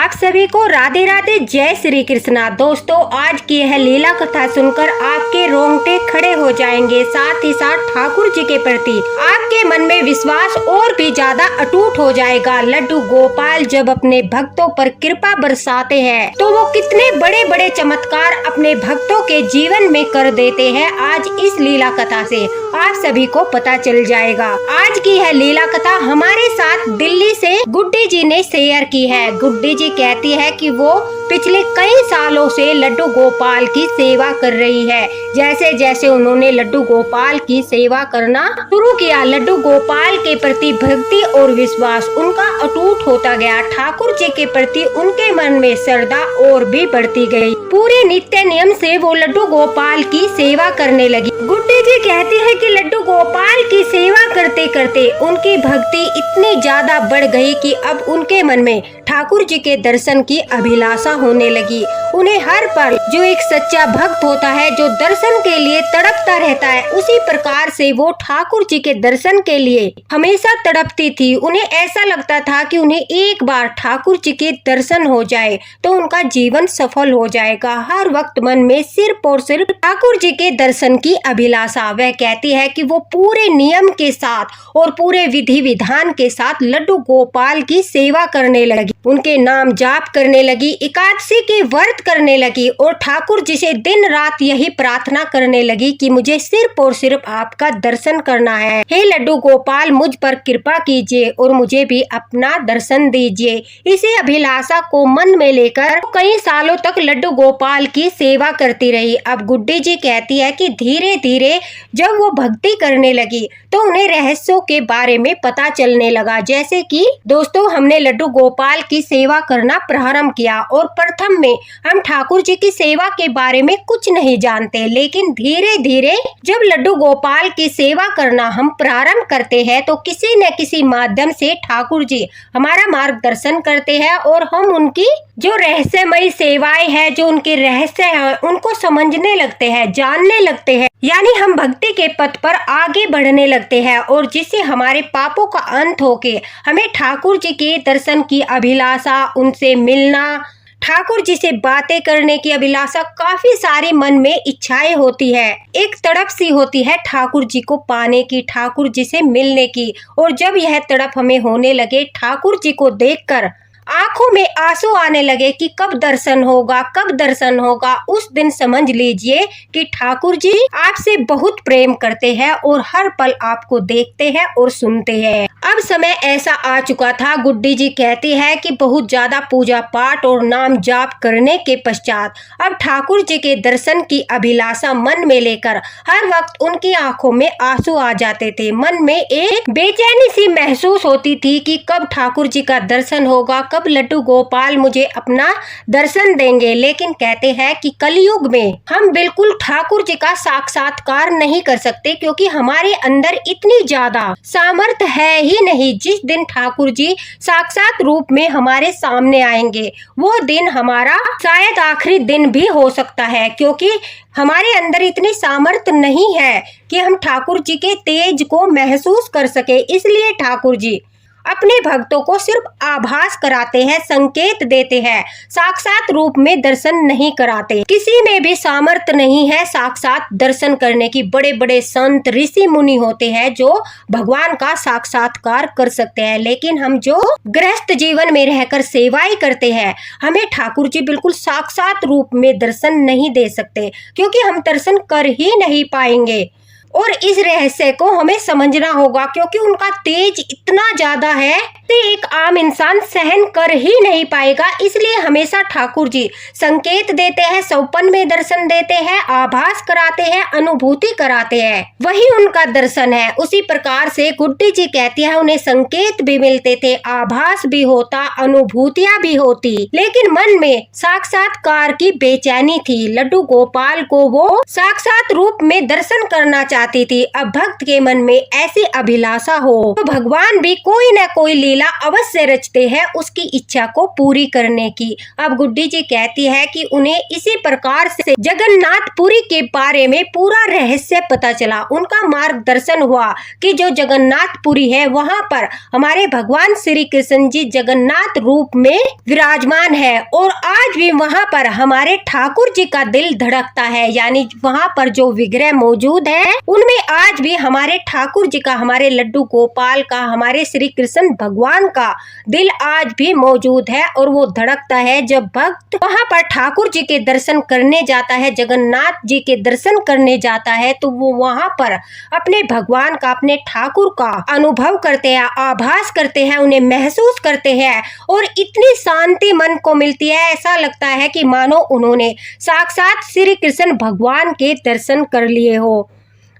आप सभी को राधे राधे, जय श्री कृष्णा। दोस्तों, आज की यह लीला कथा सुनकर आपके रोंगटे खड़े हो जाएंगे। साथ ही साथ ठाकुर जी के प्रति आपके मन में विश्वास और भी ज्यादा अटूट हो जाएगा। लड्डू गोपाल जब अपने भक्तों पर कृपा बरसाते हैं तो वो कितने बड़े बड़े चमत्कार अपने भक्तों के जीवन में कर देते हैं। आज इस लीला कथा से आप सभी को पता चल जाएगा। आज की यह लीला कथा हमारे साथ दिल्ली से गुड्डी जी ने शेयर की है। गुड्डी जी कहती है कि वो पिछले कई सालों से लड्डू गोपाल की सेवा कर रही है। जैसे जैसे उन्होंने लड्डू गोपाल की सेवा करना शुरू किया, लड्डू गोपाल के प्रति भक्ति और विश्वास उनका अटूट होता गया। ठाकुर जी के प्रति उनके मन में श्रद्धा और भी बढ़ती गई। पूरे नित्य नियम से वो लड्डू गोपाल की सेवा करने लगी। गुड्डी जी कहती है कि लड्डू गोपाल की सेवा करते करते उनकी भक्ति इतनी ज्यादा बढ़ गई कि अब उनके मन में ठाकुर जी के दर्शन की अभिलाषा होने लगी। उन्हें हर पल जो एक सच्चा भक्त होता है, जो दर्शन के लिए तड़पता रहता है, उसी प्रकार से वो ठाकुर जी के दर्शन के लिए हमेशा तड़पती थी। उन्हें ऐसा लगता था कि उन्हें एक बार ठाकुर जी के दर्शन हो जाए तो उनका जीवन सफल हो जाएगा। हर वक्त मन में सिर्फ और सिर्फ ठाकुर जी के दर्शन की अभिलाषा। वह कहती है कि वो पूरे नियम के साथ और पूरे विधि विधान के साथ लड्डू गोपाल की सेवा करने लगी, उनके नाम जाप करने लगी, एकादशी के व्रत करने लगी और ठाकुर जी से दिन रात यही प्रार्थना करने लगी कि मुझे सिर्फ और सिर्फ आपका दर्शन करना है। हे लड्डू गोपाल, मुझ पर कृपा कीजिए और मुझे भी अपना दर्शन दीजिए। इसी अभिलाषा को मन में लेकर कई सालों तक लड्डू गोपाल की सेवा करती रही। अब गुड्डी जी कहती है कि धीरे धीरे जब वो भक्ति करने लगी तो उन्हें रहस्यों के बारे में पता चलने लगा। जैसे कि दोस्तों, हमने लड्डू गोपाल की सेवा करना प्रारंभ किया और प्रथम में हम ठाकुर जी की सेवा के बारे में कुछ नहीं जानते, लेकिन धीरे धीरे जब लड्डू गोपाल की सेवा करना हम प्रारंभ करते हैं तो किसी न किसी माध्यम से ठाकुर जी हमारा मार्गदर्शन करते हैं और हम उनकी जो रहस्यमयी सेवाएं हैं, जो उनके रहस्य हैं, उनको समझने लगते हैं, जानने लगते हैं। यानी हम भक्ति के पथ पर आगे बढ़ने लगते हैं और जिससे हमारे पापों का अंत होके हमें ठाकुर जी के दर्शन की अभिलाषा, उनसे मिलना, ठाकुर जी से बातें करने की अभिलाषा, काफी सारी मन में इच्छाएं होती है। एक तड़प सी होती है ठाकुर जी को पाने की, ठाकुर जी से मिलने की। और जब यह तड़प हमें होने लगे, ठाकुर जी को देखकर आंखों में आंसू आने लगे कि कब दर्शन होगा, कब दर्शन होगा, उस दिन समझ लीजिए कि ठाकुर जी आपसे बहुत प्रेम करते हैं और हर पल आपको देखते हैं और सुनते हैं। अब समय ऐसा आ चुका था, गुड्डी जी कहती है कि बहुत ज्यादा पूजा पाठ और नाम जाप करने के पश्चात अब ठाकुर जी के दर्शन की अभिलाषा मन में लेकर हर वक्त उनकी आंखों में आंसू आ जाते थे। मन में एक बेचैनी सी महसूस होती थी कि कब ठाकुर जी का दर्शन होगा, कब लड्डू गोपाल मुझे अपना दर्शन देंगे। लेकिन कहते हैं कि कलयुग में हम बिल्कुल ठाकुर जी का साक्षात्कार नहीं कर सकते, क्योंकि हमारे अंदर इतनी ज्यादा सामर्थ्य है ही नहीं। जिस दिन ठाकुर जी साक्षात रूप में हमारे सामने आएंगे वो दिन हमारा शायद आखिरी दिन भी हो सकता है, क्योंकि हमारे अंदर इतनी सामर्थ्य नहीं है कि हम ठाकुर जी के तेज को महसूस कर सके। इसलिए ठाकुर जी अपने भक्तों को सिर्फ आभास कराते हैं, संकेत देते हैं, साक्षात रूप में दर्शन नहीं कराते। किसी में भी सामर्थ्य नहीं है साक्षात दर्शन करने की। बड़े बड़े संत ऋषि मुनि होते हैं जो भगवान का साक्षात्कार कर सकते हैं, लेकिन हम जो गृहस्थ जीवन में रहकर सेवाएं करते हैं, हमें ठाकुर जी बिल्कुल साक्षात रूप में दर्शन नहीं दे सकते, क्योंकि हम दर्शन कर ही नहीं पाएंगे। और इस रहस्य को हमें समझना होगा, क्योंकि उनका तेज इतना ज्यादा है कि एक आम इंसान सहन कर ही नहीं पाएगा। इसलिए हमेशा ठाकुर जी संकेत देते हैं, सौपन में दर्शन देते हैं, आभास कराते हैं, अनुभूति कराते हैं, वही उनका दर्शन है। उसी प्रकार से गुड्डी जी कहती है उन्हें संकेत भी मिलते थे, आभास भी होता, अनुभूतियां भी होती, लेकिन मन में साक्षात्कार की बेचैनी थी। लड्डू गोपाल को वो साक्षात रूप में दर्शन करना जाती थी। अब भक्त के मन में ऐसी अभिलाषा हो तो भगवान भी कोई न कोई लीला अवश्य रचते हैं उसकी इच्छा को पूरी करने की। अब गुड्डी जी कहती है कि उन्हें इसी प्रकार से जगन्नाथपुरी के बारे में पूरा रहस्य पता चला। उनका मार्गदर्शन हुआ कि जो जगन्नाथपुरी है वहाँ पर हमारे भगवान श्री कृष्ण जी जगन्नाथ रूप में विराजमान है और आज भी वहाँ पर हमारे ठाकुर जी का दिल धड़कता है। यानी वहाँ पर जो विग्रह मौजूद है उनमें आज भी हमारे ठाकुर जी का, हमारे लड्डू गोपाल का, हमारे श्री कृष्ण भगवान का दिल आज भी मौजूद है और वो धड़कता है जब भक्त वहाँ पर ठाकुर जी के दर्शन करने जाता है, जगन्नाथ जी के दर्शन करने जाता है, तो वो वहाँ पर अपने भगवान का, अपने ठाकुर का अनुभव करते हैं, आभास करते हैं, उन्हें महसूस करते हैं और इतनी शांति मन को मिलती है, ऐसा लगता है कि मानो उन्होंने साक्षात श्री कृष्ण भगवान के दर्शन कर लिए हो।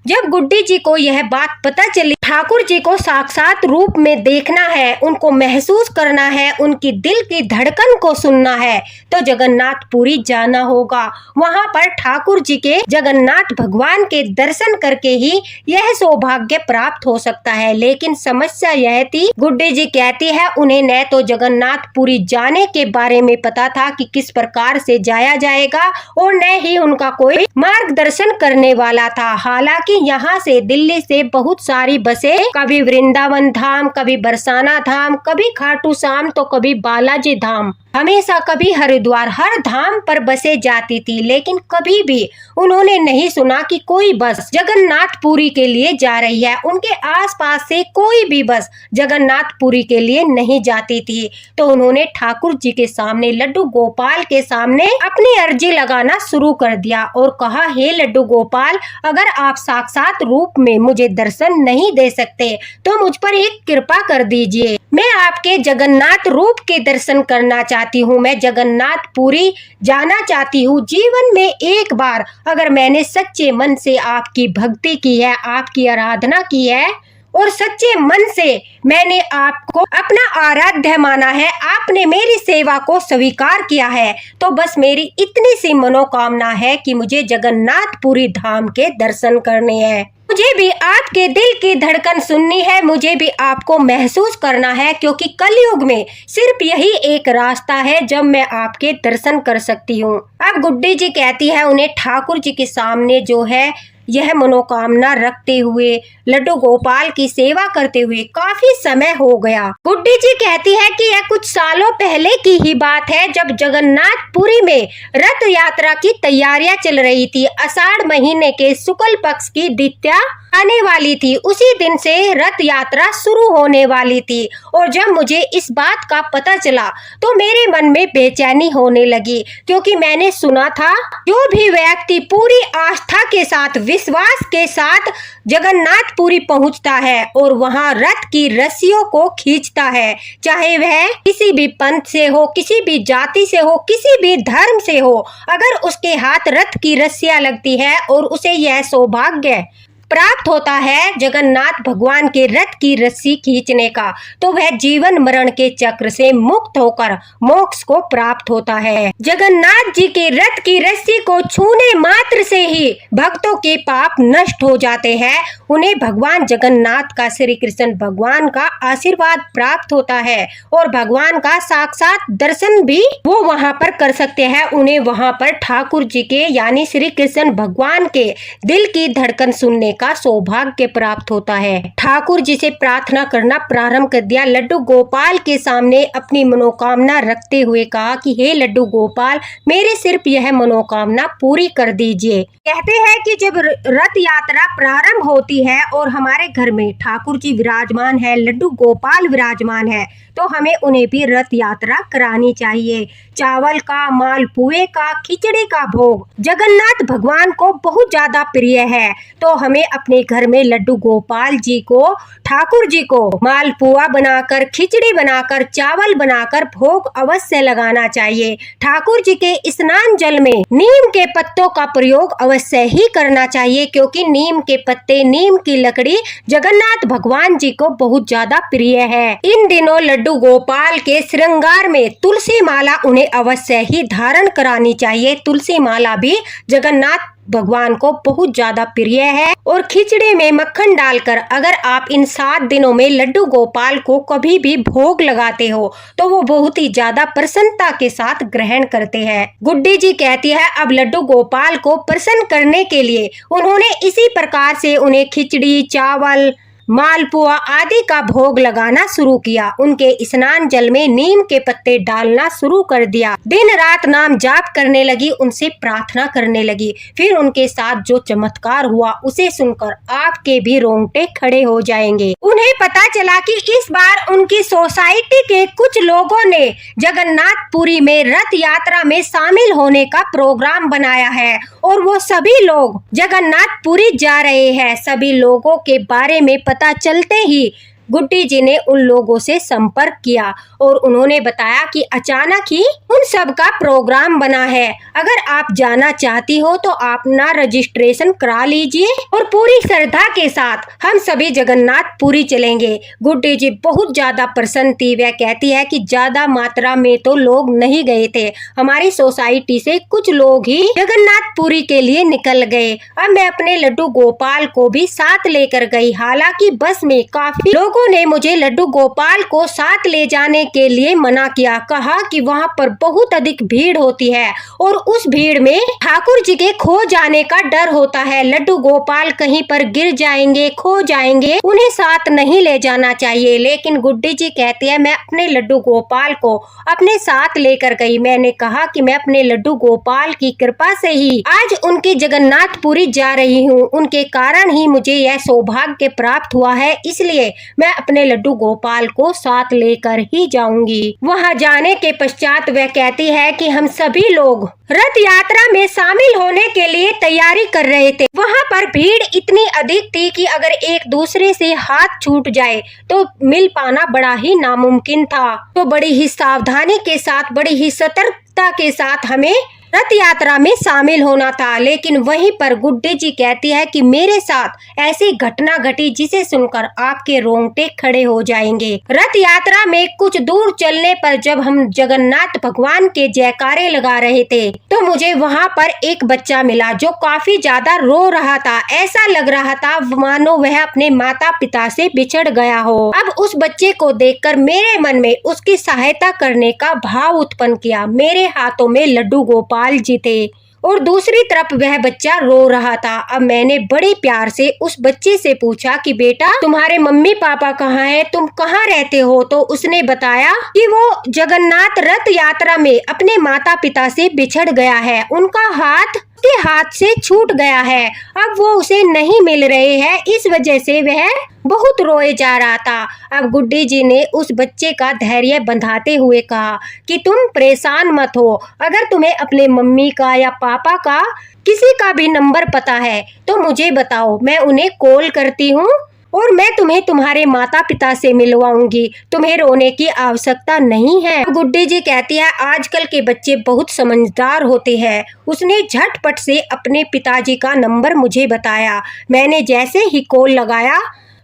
जब गुड्डी जी को यह बात पता चली ठाकुर जी को साक्षात रूप में देखना है, उनको महसूस करना है, उनकी दिल की धड़कन को सुनना है, तो जगन्नाथपुरी जाना होगा। वहां पर ठाकुर जी के, जगन्नाथ भगवान के दर्शन करके ही यह सौभाग्य प्राप्त हो सकता है। लेकिन समस्या यह थी, गुड्डी जी कहती है उन्हें न तो जगन्नाथपुरी जाने के बारे में पता था कि किस प्रकार से जाया जाएगा और न ही उनका कोई मार्गदर्शन करने वाला था। हालांकि यहाँ से, दिल्ली से बहुत सारी बसें, कभी वृंदावन धाम, कभी बरसाना धाम, कभी खाटू श्याम, तो कभी बालाजी धाम, हमेशा कभी हरिद्वार, हर धाम पर बसें जाती थी। लेकिन कभी भी उन्होंने नहीं सुना कि कोई बस जगन्नाथपुरी के लिए जा रही है। उनके आसपास से कोई भी बस जगन्नाथपुरी के लिए नहीं जाती थी। तो उन्होंने ठाकुर जी के सामने, लड्डू गोपाल के सामने अपनी अर्जी लगाना शुरू कर दिया और कहा, हे लड्डू गोपाल, अगर आप साक्षात रूप में मुझे दर्शन नहीं दे सकते तो मुझ पर एक कृपा कर दीजिए। मैं आपके जगन्नाथ रूप के दर्शन करना चाहती हूँ, मैं जगन्नाथपुरी जाना चाहती हूँ। जीवन में एक बार अगर मैंने सच्चे मन से आपकी भक्ति की है, आपकी आराधना की है और सच्चे मन से मैंने आपको अपना आराध्य माना है, आपने मेरी सेवा को स्वीकार किया है, तो बस मेरी इतनी सी मनोकामना है कि मुझे जगन्नाथपुरी धाम के दर्शन करने हैं। मुझे भी आपके दिल की धड़कन सुननी है, मुझे भी आपको महसूस करना है, क्योंकि कलयुग में सिर्फ यही एक रास्ता है जब मैं आपके दर्शन कर सकती हूँ। अब गुड्डी जी कहती है उन्हें ठाकुर जी के सामने जो है यह मनोकामना रखते हुए, लड्डू गोपाल की सेवा करते हुए काफी समय हो गया। गुड्डी जी कहती है कि यह कुछ सालों पहले की ही बात है, जब जगन्नाथपुरी में रथ यात्रा की तैयारियां चल रही थी। आषाढ़ महीने के शुक्ल पक्ष की द्वितीया आने वाली थी, उसी दिन से रथ यात्रा शुरू होने वाली थी। और जब मुझे इस बात का पता चला तो मेरे मन में बेचैनी होने लगी, क्योंकि मैंने सुना था जो भी व्यक्ति पूरी आस्था के साथ, विश्वास के साथ जगन्नाथपुरी पहुंचता है और वहां रथ की रस्सियों को खींचता है, चाहे वह किसी भी पंथ से हो, किसी भी जाति से हो, किसी भी धर्म से हो, अगर उसके हाथ रथ की रस्सियां लगती है और उसे यह सौभाग्य प्राप्त होता है जगन्नाथ भगवान के रथ की रस्सी खींचने का, तो वह जीवन मरण के चक्र से मुक्त होकर मोक्ष को प्राप्त होता है। जगन्नाथ जी के रथ की रस्सी को छूने मात्र से ही भक्तों के पाप नष्ट हो जाते हैं, उन्हें भगवान जगन्नाथ का, श्री कृष्ण भगवान का आशीर्वाद प्राप्त होता है और भगवान का साक्षात दर्शन भी वो वहाँ पर कर सकते हैं। उन्हें वहाँ पर ठाकुर जी के, यानी श्री कृष्ण भगवान के दिल की धड़कन सुनने का सौभाग्य प्राप्त होता है। ठाकुर जी से प्रार्थना करना प्रारंभ कर दिया। लड्डू गोपाल के सामने अपनी मनोकामना रखते हुए कहा कि हे लड्डू गोपाल, मेरे सिर्फ यह मनोकामना पूरी कर दीजिए। कहते हैं कि जब रथ यात्रा प्रारंभ होती है और हमारे घर में ठाकुर जी विराजमान है, लड्डू गोपाल विराजमान है, तो हमें उन्हें भी रथ यात्रा करानी चाहिए। चावल का, मालपुए का, खिचड़ी का भोग जगन्नाथ भगवान को बहुत ज्यादा प्रिय है, तो हमें अपने घर में लड्डू गोपाल जी को, ठाकुर जी को मालपुआ बनाकर, खिचड़ी बनाकर, चावल बनाकर भोग अवश्य लगाना चाहिए। ठाकुर जी के स्नान जल में नीम के पत्तों का प्रयोग अवश्य ही करना चाहिए, क्योंकि नीम के पत्ते, नीम की लकड़ी जगन्नाथ भगवान जी को बहुत ज्यादा प्रिय है। इन दिनों लड्डू लड्डू गोपाल के श्रृंगार में तुलसी माला उन्हें अवश्य ही धारण करानी चाहिए। तुलसी माला भी जगन्नाथ भगवान को बहुत ज्यादा प्रिय है और खिचड़ी में मक्खन डालकर अगर आप इन 7 दिनों में लड्डू गोपाल को कभी भी भोग लगाते हो तो वो बहुत ही ज्यादा प्रसन्नता के साथ ग्रहण करते हैं। गुड्डी जी कहती है अब लड्डू गोपाल को प्रसन्न करने के लिए उन्होंने इसी प्रकार से उन्हें खिचड़ी, चावल, मालपुआ आदि का भोग लगाना शुरू किया। उनके स्नान जल में नीम के पत्ते डालना शुरू कर दिया। दिन रात नाम जाप करने लगी, उनसे प्रार्थना करने लगी। फिर उनके साथ जो चमत्कार हुआ उसे सुनकर आपके भी रोंगटे खड़े हो जाएंगे। उन्हें पता चला कि इस बार उनकी सोसाइटी के कुछ लोगों ने जगन्नाथपुरी में रथ यात्रा में शामिल होने का प्रोग्राम बनाया है और वो सभी लोग जगन्नाथपुरी जा रहे हैं। सभी लोगों के बारे में पता चलते ही गुड्डी जी ने उन लोगों से संपर्क किया और उन्होंने बताया कि अचानक ही उन सब का प्रोग्राम बना है। अगर आप जाना चाहती हो तो आप ना रजिस्ट्रेशन करा लीजिए और पूरी श्रद्धा के साथ हम सभी जगन्नाथपुरी चलेंगे। गुड्डी जी बहुत ज्यादा प्रसन्न थी। वह कहती है कि ज्यादा मात्रा में तो लोग नहीं गए थे, हमारी सोसाइटी से कुछ लोग ही जगन्नाथपुरी के लिए निकल गए। अब मैं अपने लड्डू गोपाल को भी साथ लेकर गई। हालांकि बस में काफी लोगों ने मुझे लड्डू गोपाल को साथ ले जाने के लिए मना किया। कहा कि वहाँ पर बहुत अधिक भीड़ होती है और उस भीड़ में ठाकुर जी के खो जाने का डर होता है। लड्डू गोपाल कहीं पर गिर जाएंगे, खो जाएंगे, उन्हें साथ नहीं ले जाना चाहिए। लेकिन गुड्डी जी कहती है मैं अपने लड्डू गोपाल को अपने साथ लेकर गई। मैंने कहा कि मैं अपने लड्डू गोपाल की कृपा से ही आज उनकी जगन्नाथपुरी जा रही हूँ, उनके कारण ही मुझे यह सौभाग्य प्राप्त हुआ है, इसलिए मैं अपने लड्डू गोपाल को साथ लेकर ही जाऊंगी। वहां जाने के पश्चात वह कहती है कि हम सभी लोग रथ यात्रा में शामिल होने के लिए तैयारी कर रहे थे। वहां पर भीड़ इतनी अधिक थी कि अगर एक दूसरे से हाथ छूट जाए तो मिल पाना बड़ा ही नामुमकिन था। तो बड़ी ही सावधानी के साथ, बड़ी ही सतर्कता के साथ हमें रथ यात्रा में शामिल होना था। लेकिन वहीं पर गुड्डी जी कहती है कि मेरे साथ ऐसी घटना घटी जिसे सुनकर आपके रोंगटे खड़े हो जाएंगे। रथ यात्रा में कुछ दूर चलने पर जब हम जगन्नाथ भगवान के जयकारे लगा रहे थे तो मुझे वहां पर एक बच्चा मिला जो काफी ज्यादा रो रहा था। ऐसा लग रहा था मानो वह अपने माता पिता से बिछड़ गया हो। अब उस बच्चे को देखकर मेरे मन में उसकी सहायता करने का भाव उत्पन्न किया। मेरे हाथों में लड्डू गोपाल जी थे और दूसरी तरफ वह बच्चा रो रहा था। अब मैंने बड़े प्यार से उस बच्चे से पूछा कि बेटा तुम्हारे मम्मी पापा कहाँ हैं, तुम कहाँ रहते हो? तो उसने बताया कि वो जगन्नाथ रथ यात्रा में अपने माता पिता से बिछड़ गया है, उनका हाथ उसके हाथ से छूट गया है, अब वो उसे नहीं मिल रहे हैं, इस वजह से वह बहुत रोए जा रहा था। अब गुड्डी जी ने उस बच्चे का धैर्य बंधाते हुए कहा कि तुम परेशान मत हो, अगर तुम्हें अपने मम्मी का या पापा का किसी का भी नंबर पता है तो मुझे बताओ, मैं उन्हें कॉल करती हूँ और मैं तुम्हें तुम्हारे माता पिता से मिलवाऊंगी, तुम्हें रोने की आवश्यकता नहीं है। गुड्डी जी कहती है आजकल के बच्चे बहुत समझदार होते हैं। उसने झटपट से अपने पिताजी का नंबर मुझे बताया। मैंने जैसे ही कॉल लगाया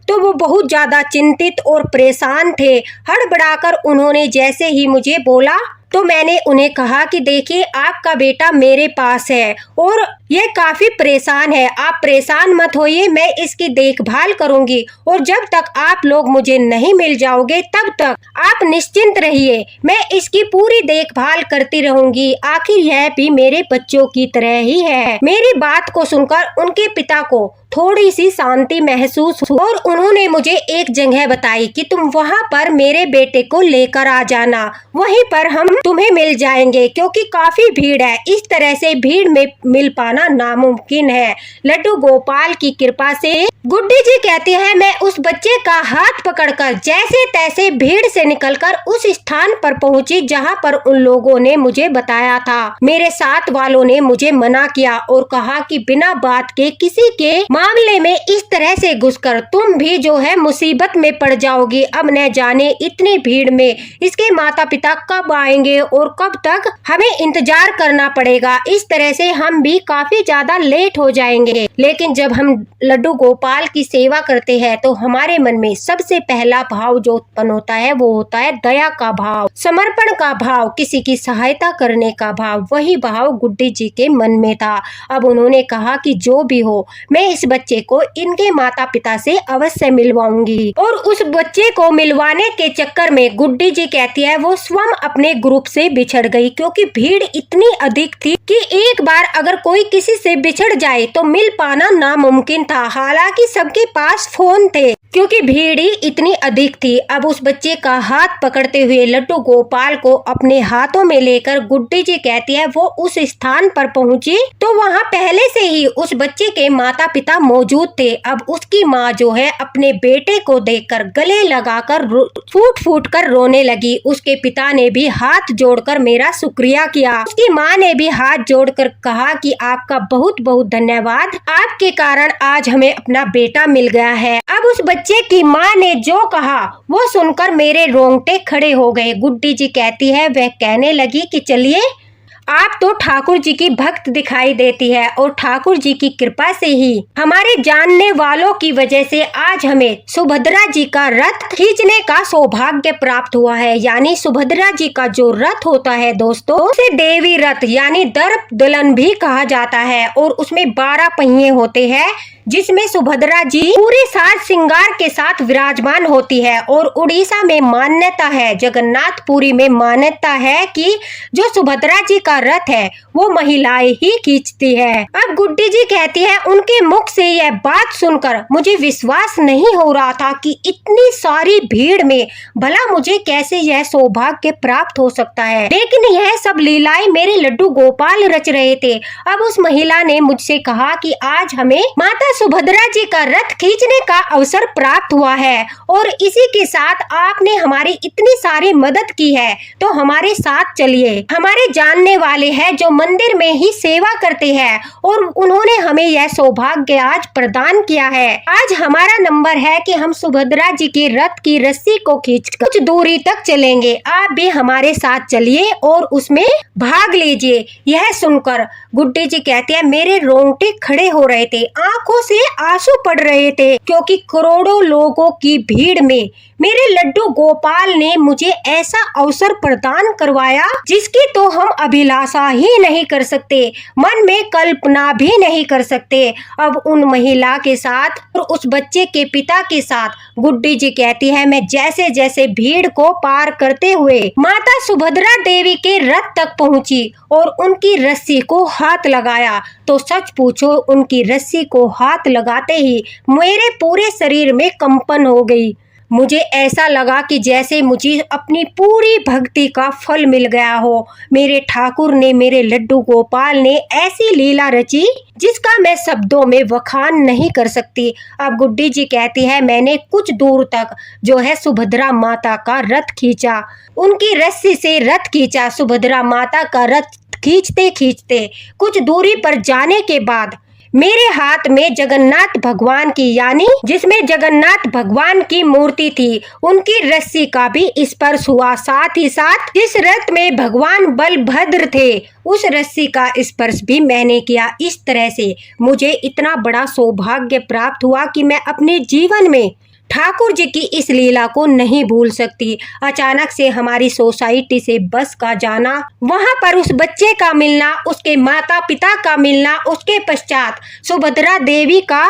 तो वो बहुत ज़्यादा चिंतित और परेशान थे। हड़बड़ाकर उन्होंने जैसे ही मुझे बोला तो मैंने उन्हें कहा कि देखिए आपका बेटा मेरे पास है और यह काफ़ी परेशान है, आप परेशान मत होइए, मैं इसकी देखभाल करूंगी और जब तक आप लोग मुझे नहीं मिल जाओगे तब तक आप निश्चिंत रहिए, मैं इसकी पूरी देखभाल करती रहूंगी। आखिर यह भी मेरे बच्चों की तरह ही है। मेरी बात को सुनकर उनके पिता को थोड़ी सी शांति महसूस हुई और उन्होंने मुझे एक जगह बताई कि तुम वहाँ पर मेरे बेटे को लेकर आ जाना, वहीं पर हम तुम्हें मिल जाएंगे क्योंकि काफी भीड़ है। इस तरह से भीड़ में मिल पाना नामुमकिन है। लड्डू गोपाल की कृपा से गुड्डी जी कहती है मैं उस बच्चे का हाथ पकड़कर जैसे तैसे भीड़ से निकलकर उस स्थान पर पहुंची जहां पर उन लोगों ने मुझे बताया था। मेरे साथ वालों ने मुझे मना किया और कहा कि बिना बात के किसी के माँ मामले में इस तरह से घुसकर तुम भी जो है मुसीबत में पड़ जाओगी। अब न जाने इतनी भीड़ में इसके माता पिता कब आएंगे और कब तक हमें इंतजार करना पड़ेगा। इस तरह से हम भी काफी ज्यादा लेट हो जाएंगे। लेकिन जब हम लड्डू गोपाल की सेवा करते हैं तो हमारे मन में सबसे पहला भाव जो उत्पन्न होता है वो होता है दया का भाव, समर्पण का भाव, किसी की सहायता करने का भाव। वही भाव गुड्डी जी के मन में था। अब उन्होंने कहा कि जो भी हो, मैं इस बच्चे को इनके माता पिता से अवश्य मिलवाऊंगी। और उस बच्चे को मिलवाने के चक्कर में गुड्डी जी कहती है वो स्वयं अपने ग्रुप से बिछड़ गई, क्योंकि भीड़ इतनी अधिक थी कि एक बार अगर कोई किसी से बिछड़ जाए तो मिल पाना नामुमकिन था। हालांकि सबके पास फोन थे क्योंकि भीड़ ही इतनी अधिक थी। अब उस बच्चे का हाथ पकड़ते हुए लड्डू गोपाल को अपने हाथों में लेकर गुड्डी जी कहती है वो उस स्थान पर पहुंची तो वहां पहले से ही उस बच्चे के माता पिता मौजूद थे। अब उसकी माँ जो है अपने बेटे को देखकर गले लगाकर फूट फूट कर रोने लगी। उसके पिता ने भी हाथ जोड़कर मेरा शुक्रिया किया। उसकी माँ ने भी हाथ जोड़कर कहा कि आपका बहुत बहुत धन्यवाद, आपके कारण आज हमें अपना बेटा मिल गया है। अब उस बच्चे की माँ ने जो कहा वो सुनकर मेरे रोंगटे खड़े हो गए। गुड्डी जी कहती है वह कहने लगी कि चलिए, आप तो ठाकुर जी की भक्त दिखाई देती है और ठाकुर जी की कृपा से ही हमारे जानने वालों की वजह से आज हमें सुभद्रा जी का रथ खींचने का सौभाग्य प्राप्त हुआ है। यानी सुभद्रा जी का जो रथ होता है दोस्तों, उसे देवी रथ यानी दर्प दुल्हन भी कहा जाता है और उसमें 12 पहिए होते हैं जिसमें सुभद्रा जी पूरे साज श्रृंगार के साथ विराजमान होती है। और उड़ीसा में मान्यता है, जगन्नाथपुरी में मान्यता है कि जो सुभद्रा जी का रथ है वो महिलाएं ही खींचती है। अब गुड्डी जी कहती है उनके मुख से यह बात सुनकर मुझे विश्वास नहीं हो रहा था कि इतनी सारी भीड़ में भला मुझे कैसे यह सौभाग्य प्राप्त हो सकता है। लेकिन यह सब लीलाएं मेरे लड्डू गोपाल रच रहे थे। अब उस महिला ने मुझसे कहा कि आज हमें माता सुभद्रा जी का रथ खींचने का अवसर प्राप्त हुआ है और इसी के साथ आपने हमारी इतनी सारी मदद की है तो हमारे साथ चलिए। हमारे जानने वाले हैं जो मंदिर में ही सेवा करते हैं और उन्होंने हमें यह सौभाग्य आज प्रदान किया है। आज हमारा नंबर है कि हम सुभद्रा जी के रथ की रस्सी को खींचकर कुछ दूरी तक चलेंगे। आप भी हमारे साथ चलिए और उसमें भाग लीजिए। यह सुनकर गुड्डी जी कहती है मेरे रोंगटे खड़े हो रहे थे, आंखों से आंसू पड़ रहे थे, क्योंकि करोड़ों लोगों की भीड़ में मेरे लड्डू गोपाल ने मुझे ऐसा अवसर प्रदान करवाया जिसकी तो हम अभिलाषा ही नहीं कर सकते, मन में कल्पना भी नहीं कर सकते। अब उन महिला के साथ और उस बच्चे के पिता के साथ गुड्डी जी कहती है मैं जैसे जैसे भीड़ को पार करते हुए माता सुभद्रा देवी के रथ तक पहुंची और उनकी रस्सी को हाथ लगाया तो सच पूछो उनकी रस्सी को हाथ लगाते ही मेरे पूरे शरीर में कंपन हो गई। मुझे ऐसा लगा कि जैसे मुझे अपनी पूरी भक्ति का फल मिल गया हो। मेरे ठाकुर ने, मेरे लड्डू गोपाल ने ऐसी लीला रची जिसका मैं शब्दों में वखान नहीं कर सकती। अब गुड्डी जी कहती है मैंने कुछ दूर तक जो है सुभद्रा माता का रथ खींचा, उनकी रस्सी से रथ खींचा। सुभद्रा माता का रथ खींचते खींचते कुछ दूरी पर जाने के बाद मेरे हाथ में जगन्नाथ भगवान की यानी जिसमें जगन्नाथ भगवान की मूर्ति थी उनकी रस्सी का भी स्पर्श हुआ। साथ ही साथ जिस रथ में भगवान बलभद्र थे उस रस्सी का स्पर्श भी मैंने किया। इस तरह से मुझे इतना बड़ा सौभाग्य प्राप्त हुआ कि मैं अपने जीवन में ठाकुर जी की इस लीला को नहीं भूल सकती। अचानक से हमारी सोसाइटी से बस का जाना, वहां पर उस बच्चे का मिलना, उसके माता पिता का मिलना, उसके पश्चात सुभद्रा देवी का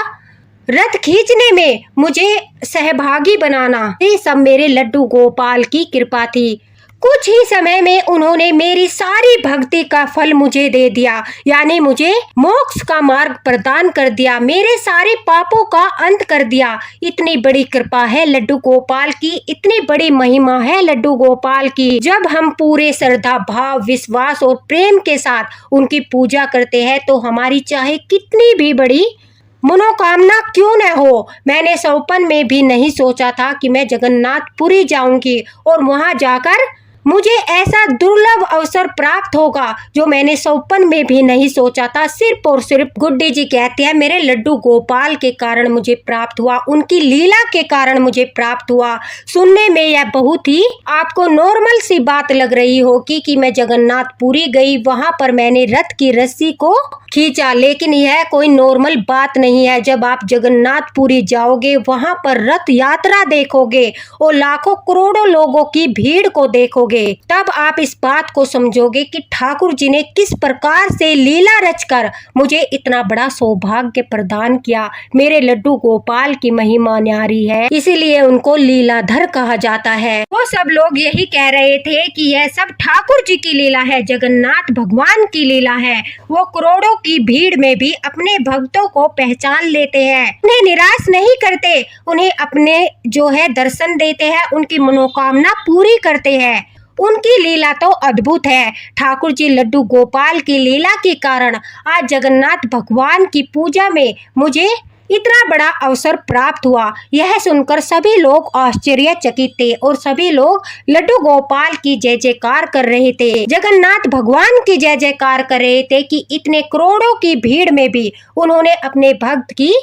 रथ खींचने में मुझे सहभागी बनाना, ये सब मेरे लड्डू गोपाल की कृपा थी। कुछ ही समय में उन्होंने मेरी सारी भक्ति का फल मुझे दे दिया, यानी मुझे मोक्ष का मार्ग प्रदान कर दिया, मेरे सारे पापों का अंत कर दिया। इतनी बड़ी कृपा है लड्डू गोपाल की, इतनी बड़ी महिमा है लड्डू गोपाल की। जब हम पूरे श्रद्धा भाव, विश्वास और प्रेम के साथ उनकी पूजा करते हैं तो हमारी चाहे कितनी भी बड़ी मनोकामना क्यों न हो। मैंने सपन में भी नहीं सोचा था कि मैं जगन्नाथपुरी जाऊंगी और वहां जाकर मुझे ऐसा दुर्लभ अवसर प्राप्त होगा जो मैंने सपन में भी नहीं सोचा था। सिर्फ और सिर्फ गुड्डी जी कहते हैं मेरे लड्डू गोपाल के कारण मुझे प्राप्त हुआ, उनकी लीला के कारण मुझे प्राप्त हुआ। सुनने में यह बहुत ही आपको नॉर्मल सी बात लग रही होगी कि मैं जगन्नाथपुरी गई, वहां पर मैंने रथ की रस्सी को खींचा, लेकिन यह कोई नॉर्मल बात नहीं है। जब आप जगन्नाथपुरी जाओगे, वहां पर रथ यात्रा देखोगे और लाखों करोड़ों लोगों की भीड़ को देखोगे, तब आप इस बात को समझोगे कि ठाकुर जी ने किस प्रकार से लीला रचकर मुझे इतना बड़ा सौभाग्य प्रदान किया। मेरे लड्डू गोपाल की महिमा न्यारी है, इसीलिए उनको लीलाधर कहा जाता है। वो सब लोग यही कह रहे थे कि यह सब ठाकुर जी की लीला है, जगन्नाथ भगवान की लीला है। वो करोड़ों की भीड़ में भी अपने भक्तों को पहचान लेते हैं, उन्हें निराश नहीं करते, उन्हें अपने जो है दर्शन देते हैं, उनकी मनोकामना पूरी करते हैं। उनकी लीला तो अद्भुत है। ठाकुर जी लड्डू गोपाल की लीला के कारण आज जगन्नाथ भगवान की पूजा में मुझे इतना बड़ा अवसर प्राप्त हुआ। यह सुनकर सभी लोग आश्चर्यचकित थे और सभी लोग लड्डू गोपाल की जय जयकार कर रहे थे, जगन्नाथ भगवान की जय जयकार कर रहे थे कि इतने करोड़ों की भीड़ में भी उन्होंने अपने भक्त की,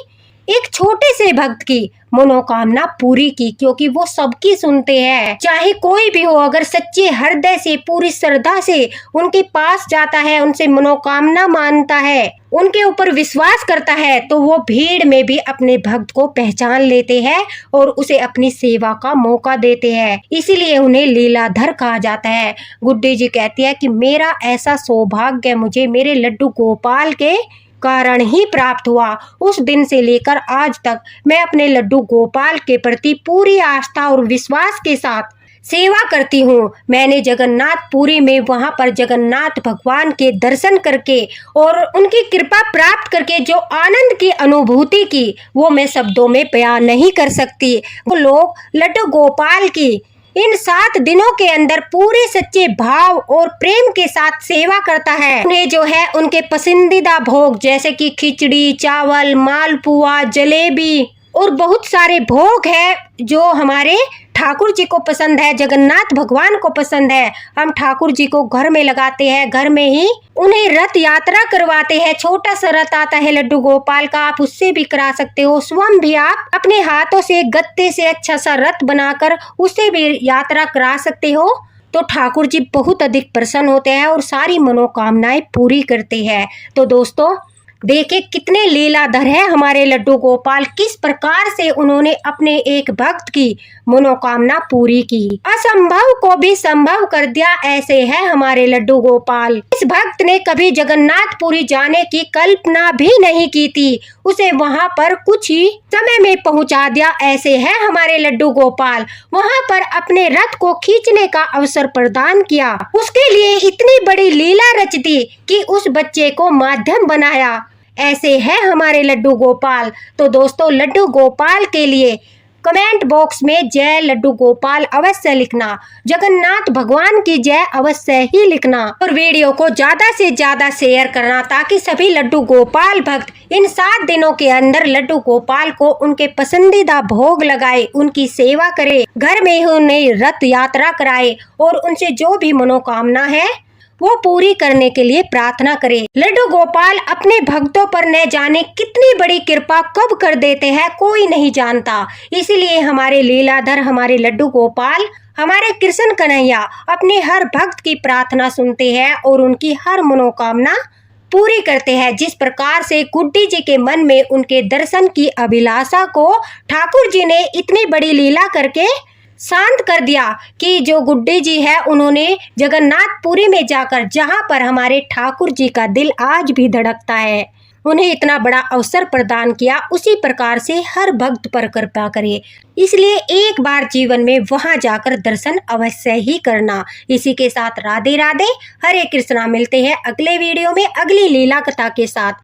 एक छोटे से भक्त की मनोकामना पूरी की, क्योंकि वो सबकी सुनते हैं। चाहे कोई भी हो, अगर सच्चे हृदय से पूरी श्रद्धा से उनके पास जाता है, उनसे मनोकामना मानता है, उनके ऊपर विश्वास करता है, तो वो भीड़ में भी अपने भक्त को पहचान लेते हैं और उसे अपनी सेवा का मौका देते हैं। इसीलिए उन्हें लीलाधर कहा जाता है। गुड्डी जी कहती है कि मेरा ऐसा सौभाग्य मुझे मेरे लड्डू गोपाल के कारण ही प्राप्त हुआ। उस दिन से लेकर आज तक मैं अपने लड्डू गोपाल के प्रति पूरी आस्था और विश्वास के साथ सेवा करती हूँ। मैंने जगन्नाथपुरी में वहाँ पर जगन्नाथ भगवान के दर्शन करके और उनकी कृपा प्राप्त करके जो आनंद की अनुभूति की, वो मैं शब्दों में बयान नहीं कर सकती। वो लोग लड्डू गोपाल की इन 7 दिनों के अंदर पूरे सच्चे भाव और प्रेम के साथ सेवा करता है। उन्हें जो है उनके पसंदीदा भोग जैसे कि खिचड़ी, चावल, मालपुआ, जलेबी और बहुत सारे भोग है जो हमारे ठाकुर जी को पसंद है, जगन्नाथ भगवान को पसंद है। हम ठाकुर जी को घर में लगाते हैं, घर में ही उन्हें रथ यात्रा करवाते हैं। छोटा सा रथ आता है लड्डू गोपाल का, आप उससे भी करा सकते हो। स्वयं भी आप अपने हाथों से गत्ते से अच्छा सा रथ बनाकर उससे भी यात्रा करा सकते हो। तो ठाकुर जी बहुत अधिक प्रसन्न होते हैं और सारी मनोकामनाएं पूरी करते हैं। तो दोस्तों देखिए कितने लीलाधर है हमारे लड्डू गोपाल, किस प्रकार से उन्होंने अपने एक भक्त की मनोकामना पूरी की, असंभव को भी संभव कर दिया। ऐसे है हमारे लड्डू गोपाल। इस भक्त ने कभी जगन्नाथपुरी जाने की कल्पना भी नहीं की थी, उसे वहां पर कुछ ही समय में पहुंचा दिया। ऐसे है हमारे लड्डू गोपाल। वहां पर अपने रथ को खींचने का अवसर प्रदान किया, उसके लिए इतनी बड़ी लीला रच दी कि उस बच्चे को माध्यम बनाया। ऐसे है हमारे लड्डू गोपाल। तो दोस्तों लड्डू गोपाल के लिए कमेंट बॉक्स में जय लड्डू गोपाल अवश्य लिखना, जगन्नाथ भगवान की जय अवश्य ही लिखना और वीडियो को ज्यादा से ज्यादा शेयर करना ताकि सभी लड्डू गोपाल भक्त इन 7 दिनों के अंदर लड्डू गोपाल को उनके पसंदीदा भोग लगाए, उनकी सेवा करे, घर में ही उन्हें रथ यात्रा कराए और उनसे जो भी मनोकामना है वो पूरी करने के लिए प्रार्थना करे। लड्डू गोपाल अपने भक्तों पर न जाने कितनी बड़ी कृपा कब कर देते हैं कोई नहीं जानता। इसीलिए हमारे लीलाधर हमारे लड्डू गोपाल, हमारे कृष्ण कन्हैया अपने हर भक्त की प्रार्थना सुनते हैं और उनकी हर मनोकामना पूरी करते हैं। जिस प्रकार से गुड्डी जी के मन में उनके दर्शन की अभिलाषा को ठाकुर जी ने इतनी बड़ी लीला करके शांत कर दिया कि जो गुड्डी जी है उन्होंने जगन्नाथपुरी में जाकर, जहां पर हमारे ठाकुर जी का दिल आज भी धड़कता है, उन्हें इतना बड़ा अवसर प्रदान किया। उसी प्रकार से हर भक्त पर कृपा करे। इसलिए एक बार जीवन में वहां जाकर दर्शन अवश्य ही करना। इसी के साथ राधे राधे, हरे कृष्णा। मिलते हैं अगले वीडियो में अगली लीला कथा के साथ।